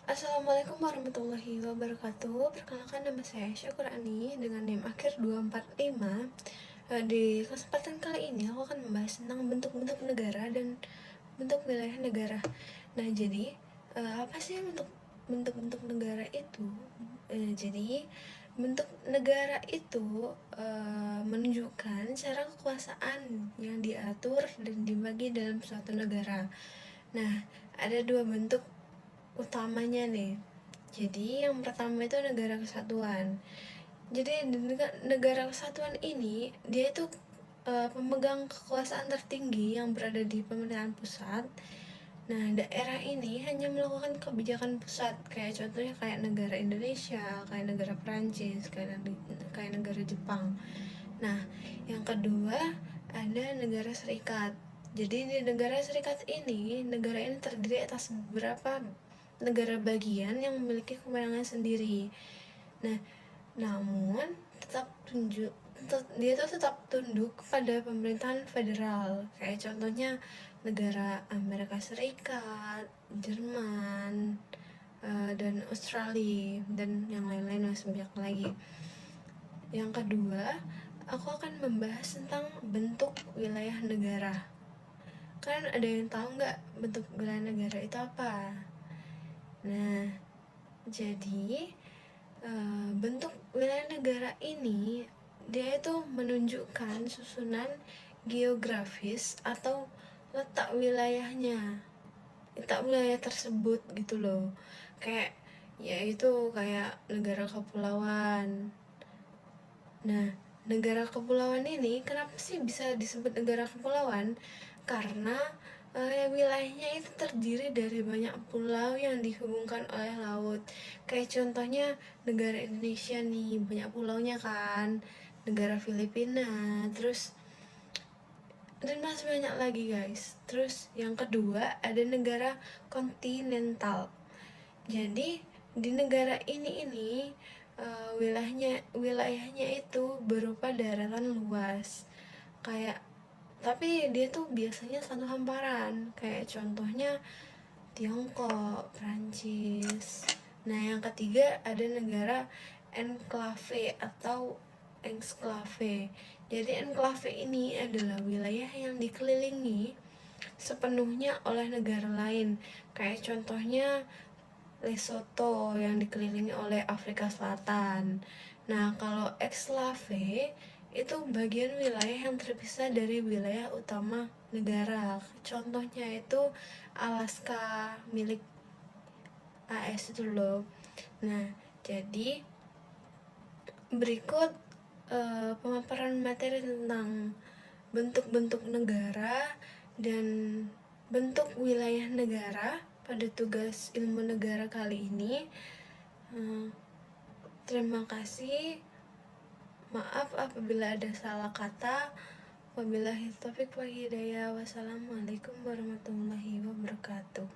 Assalamualaikum warahmatullahi wabarakatuh. Perkenalkan, nama saya Syakurani dengan NIM akhir 245. Di kesempatan kali ini aku akan membahas tentang bentuk-bentuk negara dan bentuk wilayah negara. Nah, jadi apa sih bentuk-bentuk negara itu? Jadi bentuk negara itu menunjukkan cara kekuasaan yang diatur dan dibagi dalam suatu negara. Nah, ada dua bentuk utamanya nih. Jadi yang pertama itu negara kesatuan. Jadi di negara kesatuan ini dia itu pemegang kekuasaan tertinggi yang berada di pemerintahan pusat. Nah, daerah ini hanya melakukan kebijakan pusat, kayak contohnya kayak negara Indonesia, kayak negara Perancis, kayak negara Jepang. Nah, yang kedua ada negara serikat. Jadi di negara serikat ini, negara ini terdiri atas beberapa negara bagian yang memiliki kewenangan sendiri. Nah, namun dia tuh tetap tunduk pada pemerintahan federal. Kayak contohnya negara Amerika Serikat, Jerman, dan Australia, dan yang lain-lain masih banyak lagi. Yang kedua, aku akan membahas tentang bentuk wilayah negara. Kan ada yang tahu nggak bentuk wilayah negara itu apa? Nah, jadi bentuk wilayah negara ini dia itu menunjukkan susunan geografis atau letak wilayahnya, letak wilayah tersebut gitu loh. Kayak yaitu kayak negara kepulauan. Nah, negara kepulauan ini kenapa sih bisa disebut negara kepulauan? Karena wilayahnya itu terdiri dari banyak pulau yang dihubungkan oleh laut. Kayak contohnya negara Indonesia nih, banyak pulaunya kan. Negara Filipina, terus dan masih banyak lagi guys. Terus yang kedua ada negara kontinental. Jadi di negara ini wilayahnya itu berupa daratan luas, kayak tapi dia tuh biasanya satu hamparan, kayak contohnya Tiongkok, Prancis. Nah, yang ketiga ada negara enklave atau eksklave. Jadi enklave ini adalah wilayah yang dikelilingi sepenuhnya oleh negara lain, kayak contohnya Lesotho yang dikelilingi oleh Afrika Selatan. Nah, kalau eksklave itu bagian wilayah yang terpisah dari wilayah utama negara. Contohnya itu Alaska milik AS itu loh. Nah, jadi berikut pemaparan materi tentang bentuk-bentuk negara dan bentuk wilayah negara pada tugas ilmu negara kali ini. Terima kasih. Maaf apabila ada salah kata. Wabillahi taufiq wal hidayah. Wassalamualaikum warahmatullahi wabarakatuh.